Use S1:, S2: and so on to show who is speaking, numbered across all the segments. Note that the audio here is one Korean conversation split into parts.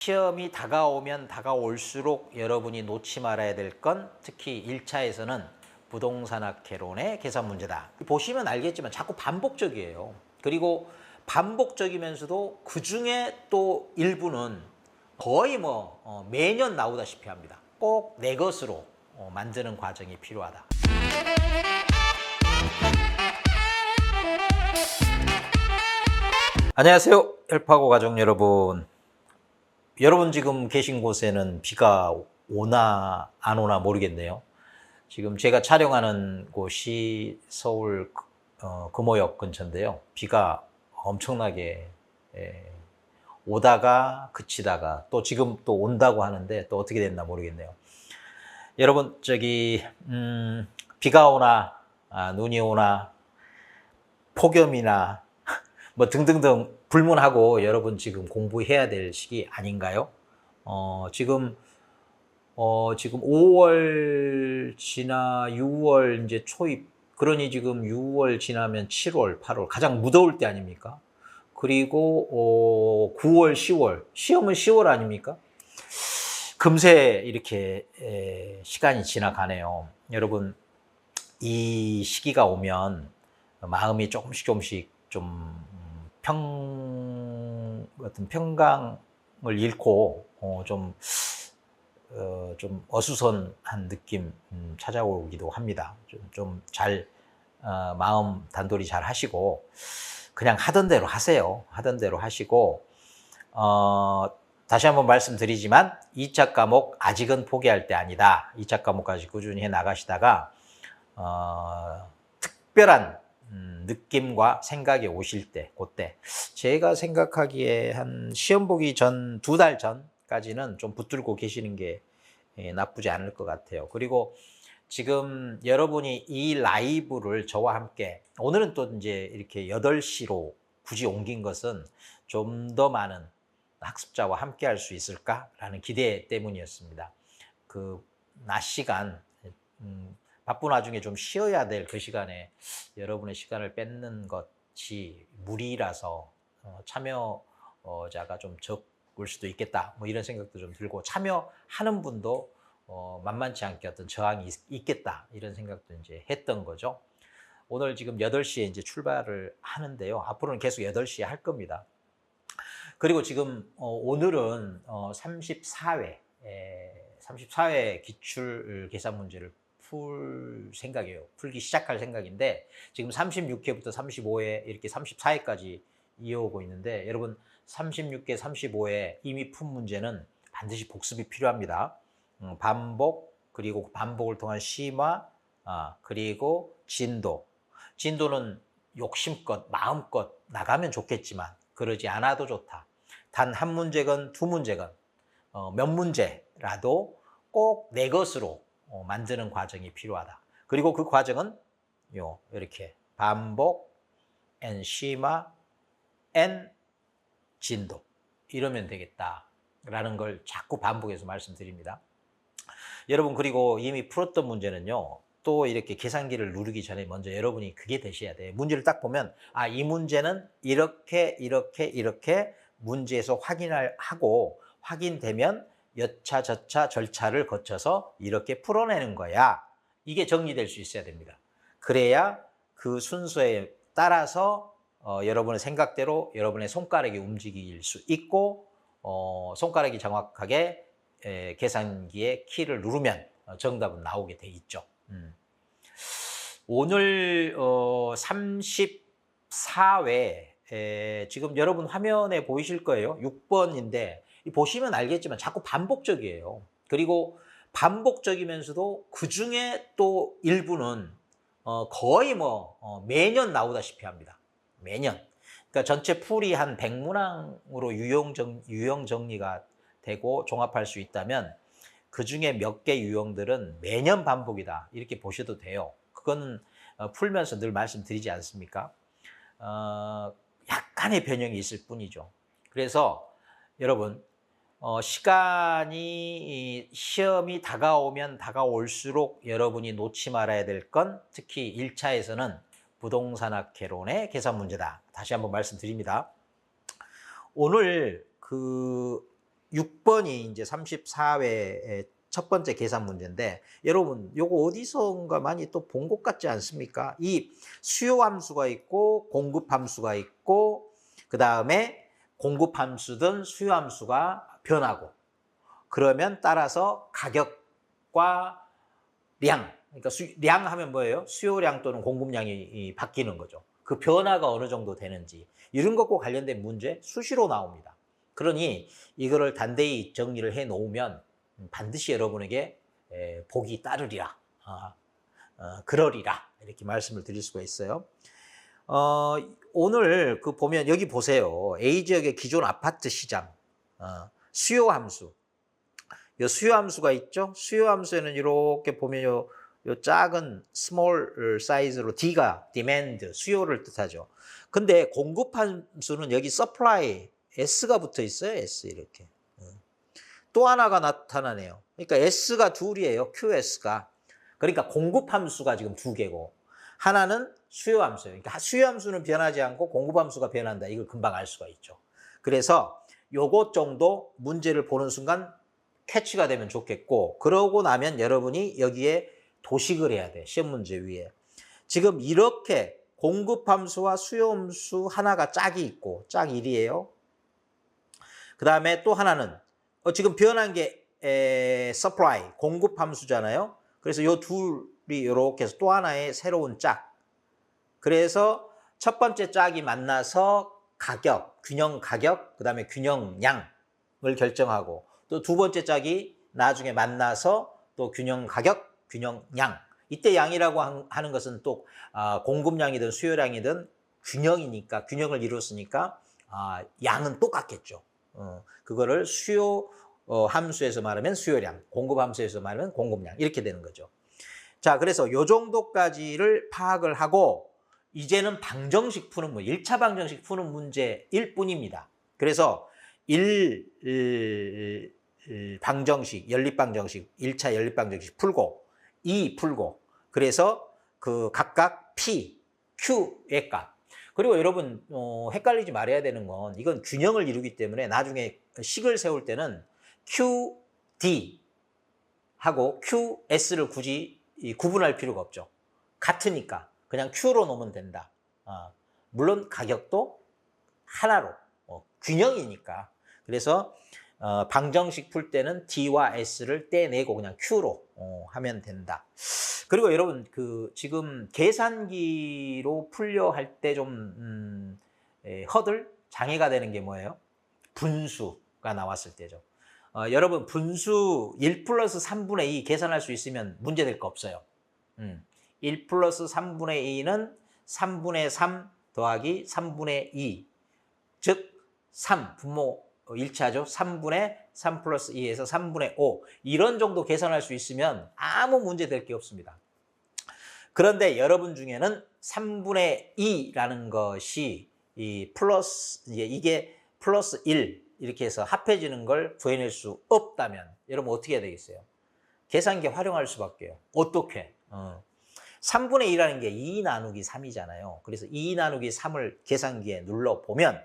S1: 시험이 다가오면 다가올수록 여러분이 놓지 말아야 될 건 특히 1차에서는 부동산학개론의 계산 문제다. 보시면 알겠지만 자꾸 반복적이에요. 그리고 반복적이면서도 그중에 또 일부는 거의 매년 나오다시피 합니다. 꼭 내 것으로 만드는 과정이 필요하다. 안녕하세요. 헬파고 가족 여러분. 여러분 지금 계신 곳에는 비가 오나 안 오나 모르겠네요. 지금 제가 촬영하는 곳이 서울 금호역 근처인데요. 비가 엄청나게 오다가 그치다가 또 지금 또 온다고 하는데 또 어떻게 됐나 모르겠네요. 여러분 비가 오나 눈이 오나 폭염이나 뭐 등등등 불문하고 여러분 지금 공부해야 될 시기 아닌가요? 지금 5월 지나 6월 이제 초입, 그러니 지금 6월 지나면 7월, 8월 가장 무더울 때 아닙니까? 그리고 9월, 10월, 시험은 10월 아닙니까? 금세 이렇게 시간이 지나가네요. 여러분 이 시기가 오면 마음이 조금씩 좀 어떤 평강을 잃고 좀 어수선한 느낌 찾아오기도 합니다. 좀 잘 마음 단돌이 잘 하시고 그냥 하던 대로 하세요. 하던 대로 하시고 다시 한번 말씀드리지만 2차 과목 아직은 포기할 때 아니다. 2차 과목까지 꾸준히 해 나가시다가 특별한 느낌과 생각이 오실 때, 그때 제가 생각하기에 한 시험 보기 전 2달 전까지는 좀 붙들고 계시는 게 나쁘지 않을 것 같아요. 그리고 지금 여러분이 이 라이브를 저와 함께, 오늘은 또 이제 이렇게 8시로 굳이 옮긴 것은 좀 더 많은 학습자와 함께 할 수 있을까라는 기대 때문이었습니다. 그 낮 시간 바쁜 와중에 좀 쉬어야 될 그 시간에 여러분의 시간을 뺏는 것이 무리라서 참여자가 좀 적을 수도 있겠다, 뭐 이런 생각도 좀 들고, 참여하는 분도 만만치 않게 어떤 저항이 있겠다, 이런 생각도 이제 했던 거죠. 오늘 지금 8시에 이제 출발을 하는데요. 앞으로는 계속 8시에 할 겁니다. 그리고 지금 오늘은 34회 기출 계산 문제를 풀 생각이에요. 풀기 시작할 생각인데 지금 36회부터 35회 이렇게 34회까지 이어오고 있는데, 여러분 36회, 35회 이미 푼 문제는 반드시 복습이 필요합니다. 반복, 그리고 반복을 통한 심화, 그리고 진도는 욕심껏 마음껏 나가면 좋겠지만 그러지 않아도 좋다. 단 한 문제건 두 문제건 몇 문제라도 꼭 내 것으로 만드는 과정이 필요하다. 그리고 그 과정은 이렇게 반복, 심화, 진도, 이러면 되겠다라는 걸 자꾸 반복해서 말씀드립니다. 여러분 그리고 이미 풀었던 문제는요, 또 이렇게 계산기를 누르기 전에 먼저 여러분이 그게 되셔야 돼요. 문제를 딱 보면 이 문제는 이렇게 문제에서 하고 확인되면 여차 저차 절차를 거쳐서 이렇게 풀어내는 거야. 이게 정리될 수 있어야 됩니다. 그래야 그 순서에 따라서 여러분의 생각대로 여러분의 손가락이 움직일 수 있고, 손가락이 정확하게 계산기의 키를 누르면 정답은 나오게 돼 있죠. 오늘 34회 지금 여러분 화면에 보이실 거예요. 6번인데 보시면 알겠지만 자꾸 반복적이에요. 그리고 반복적이면서도 그중에 또 일부는 거의 매년 나오다시피 합니다. 매년. 그러니까 전체 풀이 한 100문항으로 유형 정리가 되고 종합할 수 있다면 그중에 몇 개 유형들은 매년 반복이다, 이렇게 보셔도 돼요. 그건 풀면서 늘 말씀드리지 않습니까? 약간의 변형이 있을 뿐이죠. 그래서 여러분 시험이 다가오면 다가올수록 여러분이 놓지 말아야 될 건 특히 1차에서는 부동산학개론의 계산 문제다. 다시 한번 말씀드립니다. 오늘 6번이 이제 34회의 첫 번째 계산 문제인데 여러분 요거 어디선가 많이 또 본 것 같지 않습니까? 이 수요 함수가 있고 공급 함수가 있고 그다음에 공급 함수든 수요 함수가 변하고 그러면 따라서 가격과 량, 그러니까 량 하면 뭐예요? 수요량 또는 공급량이 바뀌는 거죠. 그 변화가 어느 정도 되는지 이런 것과 관련된 문제 수시로 나옵니다. 그러니 이거를 단대히 정리를 해 놓으면 반드시 여러분에게 복이 따르리라, 그러리라 이렇게 말씀을 드릴 수가 있어요. 오늘 그 보면 여기 보세요. A 지역의 기존 아파트 시장 수요 함수. 요 수요 함수가 있죠. 수요 함수에는 이렇게 보면 요 작은 스몰 사이즈로 D가 demand 수요를 뜻하죠. 근데 공급 함수는 여기 supply S가 붙어 있어요. S 이렇게. 또 하나가 나타나네요. 그러니까 S가 둘이에요. QS가. 그러니까 공급 함수가 지금 두 개고 하나는 수요 함수예요. 그러니까 수요 함수는 변하지 않고 공급 함수가 변한다. 이걸 금방 알 수가 있죠. 그래서 요것 정도 문제를 보는 순간 캐치가 되면 좋겠고 그러고 나면 여러분이 여기에 도식을 해야 돼. 시험 문제 위에. 지금 이렇게 공급 함수와 수요 함수 하나가 짝이 있고 짝 1이에요. 그 다음에 또 하나는 지금 변한 게 supply 공급 함수잖아요. 그래서 요 둘이 이렇게 해서 또 하나의 새로운 짝. 그래서 첫 번째 짝이 만나서 가격, 균형 가격, 그 다음에 균형 양을 결정하고 또 두 번째 짝이 나중에 만나서 또 균형 가격, 균형 양. 이때 양이라고 하는 것은 또 공급량이든 수요량이든 균형이니까 균형을 이뤘으니까 양은 똑같겠죠. 그거를 수요 함수에서 말하면 수요량, 공급 함수에서 말하면 공급량 이렇게 되는 거죠. 자, 그래서 요 정도까지를 파악을 하고 이제는 방정식 푸는 1차 방정식 푸는 문제일 뿐입니다. 그래서 방정식, 연립방정식, 1차 연립방정식 풀고 2 풀고 그래서 그 각각 P, Q의 값. 그리고 여러분 헷갈리지 말아야 되는 건 이건 균형을 이루기 때문에 나중에 식을 세울 때는 QD 하고 QS를 굳이 구분할 필요가 없죠. 같으니까 그냥 Q로 놓으면 된다. 물론 가격도 하나로 균형이니까. 그래서 방정식 풀 때는 D와 S를 떼내고 그냥 Q로 하면 된다. 그리고 여러분 그 지금 계산기로 풀려 할 때 좀 허들 장애가 되는 게 뭐예요? 분수가 나왔을 때죠. 여러분 분수 1 플러스 3분의 2 계산할 수 있으면 문제될 거 없어요. 1 플러스 3분의 2는 3분의 3 더하기 3분의 2 즉 3 분모 1차죠. 3분의 3 플러스 2에서 3분의 5 이런 정도 계산할 수 있으면 아무 문제 될 게 없습니다. 그런데 여러분 중에는 3분의 2라는 것이 이게 플러스 1 이렇게 해서 합해지는 걸 구해낼 수 없다면 여러분 어떻게 해야 되겠어요? 계산기 활용할 수밖에요. 어떻게? 3분의 2라는 게 2 나누기 3이잖아요. 그래서 2 나누기 3을 계산기에 눌러보면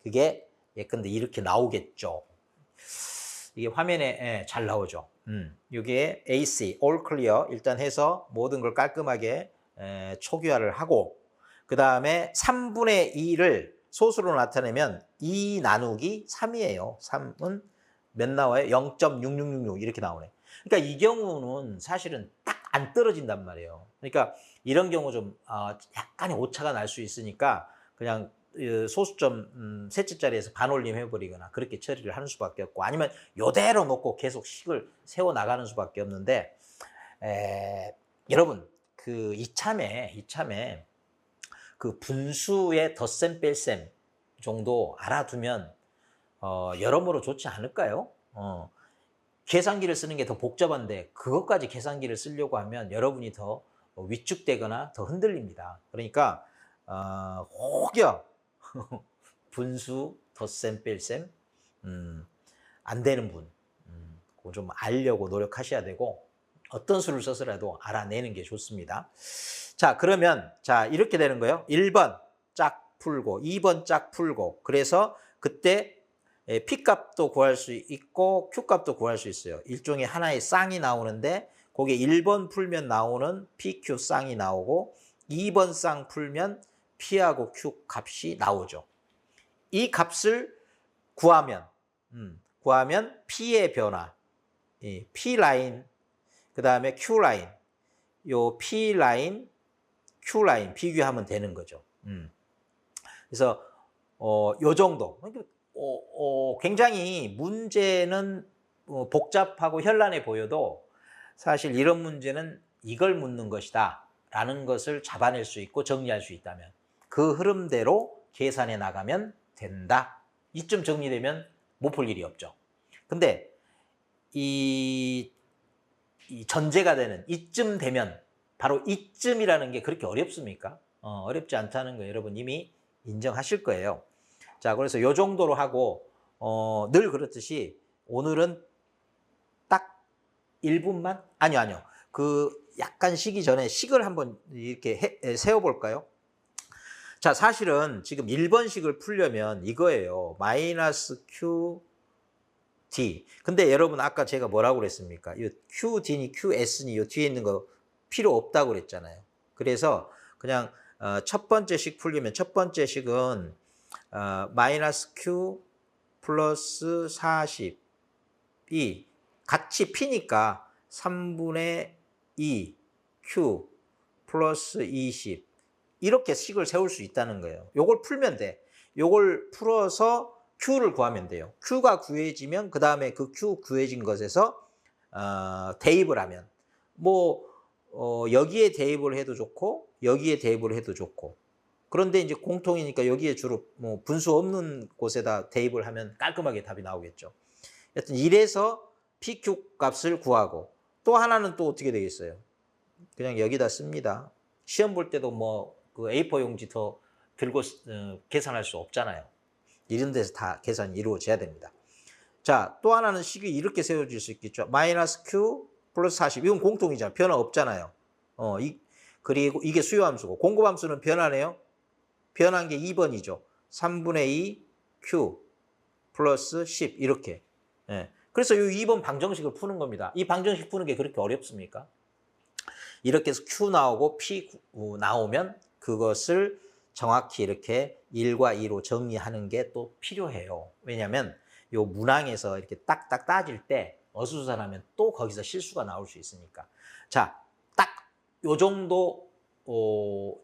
S1: 그게 예컨대 이렇게 나오겠죠. 이게 화면에 잘 나오죠. 이게 AC, All Clear 일단 해서 모든 걸 깔끔하게 초기화를 하고 그 다음에 3분의 2를 소수로 나타내면 2 나누기 3이에요. 3은 몇 나와요? 0.6666 이렇게 나오네. 그러니까 이 경우는 사실은 딱 안 떨어진단 말이에요. 그러니까 이런 경우 좀 약간의 오차가 날 수 있으니까 그냥 소수점 셋째 자리에서 반올림 해버리거나 그렇게 처리를 하는 수밖에 없고 아니면 이대로 놓고 계속 식을 세워나가는 수밖에 없는데 여러분 그 이참에 그 분수의 덧셈 뺄셈 정도 알아두면 여러모로 좋지 않을까요? 계산기를 쓰는 게 더 복잡한데 그것까지 계산기를 쓰려고 하면 여러분이 더 위축되거나 더 흔들립니다. 그러니까 혹여 분수, 덧셈, 뺄셈 안 되는 분 그거 좀 알려고 노력하셔야 되고 어떤 수를 써서라도 알아내는 게 좋습니다. 자, 그러면 자 이렇게 되는 거예요. 1번 짝 풀고 2번 짝 풀고 그래서 그때 P 값도 구할 수 있고 Q 값도 구할 수 있어요. 일종의 하나의 쌍이 나오는데 거기에 1번 풀면 나오는 PQ 쌍이 나오고 2번 쌍 풀면 P하고 Q 값이 나오죠. 이 값을 구하면 P의 변화, P 라인, 그 다음에 Q 라인, 요 P 라인, Q 라인 비교하면 되는 거죠. 그래서 요 정도. 굉장히 문제는 복잡하고 현란해 보여도 사실 이런 문제는 이걸 묻는 것이다 라는 것을 잡아낼 수 있고 정리할 수 있다면 그 흐름대로 계산해 나가면 된다. 이쯤 정리되면 못 풀 일이 없죠. 근데 이 전제가 되는 이쯤 되면 바로 이쯤이라는 게 그렇게 어렵습니까? 어렵지 않다는 거 여러분 이미 인정하실 거예요. 자, 그래서 요 정도로 하고 늘 그렇듯이 오늘은 딱 1분만? 아니요. 그 약간 쉬기 전에 식을 한번 이렇게 세워볼까요? 자, 사실은 지금 1번식을 풀려면 이거예요. 마이너스 QD. 근데 여러분 아까 제가 뭐라고 그랬습니까? 이 QD니 QS니 이 뒤에 있는 거 필요 없다고 그랬잖아요. 그래서 그냥 첫 번째 식 풀리면 첫 번째 식은 마이너스 Q 플러스 40이 같이 P니까 3분의 2 Q 플러스 20 이렇게 식을 세울 수 있다는 거예요. 요걸 풀면 돼. 요걸 풀어서 Q를 구하면 돼요. Q가 구해지면 그 다음에 그 Q 구해진 것에서 대입을 하면 여기에 대입을 해도 좋고 여기에 대입을 해도 좋고 그런데 이제 공통이니까 여기에 주로 분수 없는 곳에다 대입을 하면 깔끔하게 답이 나오겠죠. 여튼 이래서 PQ 값을 구하고 또 하나는 또 어떻게 되겠어요? 그냥 여기다 씁니다. 시험 볼 때도 그 A4 용지 더 들고 계산할 수 없잖아요. 이런 데서 다 계산이 이루어져야 됩니다. 자, 또 하나는 식이 이렇게 세워질 수 있겠죠. 마이너스 Q 플러스 40. 이건 공통이잖아요. 변화 없잖아요. 그리고 이게 수요함수고 공급함수는 변화네요. 변한 게 2번이죠. 3분의 2 Q 플러스 10 이렇게. 예. 그래서 이 2번 방정식을 푸는 겁니다. 이 방정식 푸는 게 그렇게 어렵습니까? 이렇게 해서 Q 나오고 P 나오면 그것을 정확히 이렇게 1과 2로 정리하는 게 또 필요해요. 왜냐하면 요 문항에서 이렇게 딱딱 따질 때 어수선하면 또 거기서 실수가 나올 수 있으니까. 자, 딱 요 정도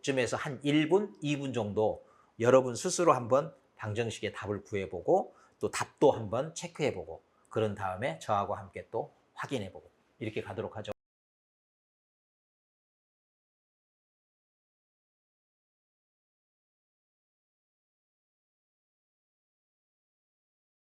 S1: 쯤에서 한 1분, 2분 정도 여러분 스스로 한번 방정식의 답을 구해보고 또 답도 한번 체크해보고 그런 다음에 저하고 함께 또 확인해보고 이렇게 가도록 하죠.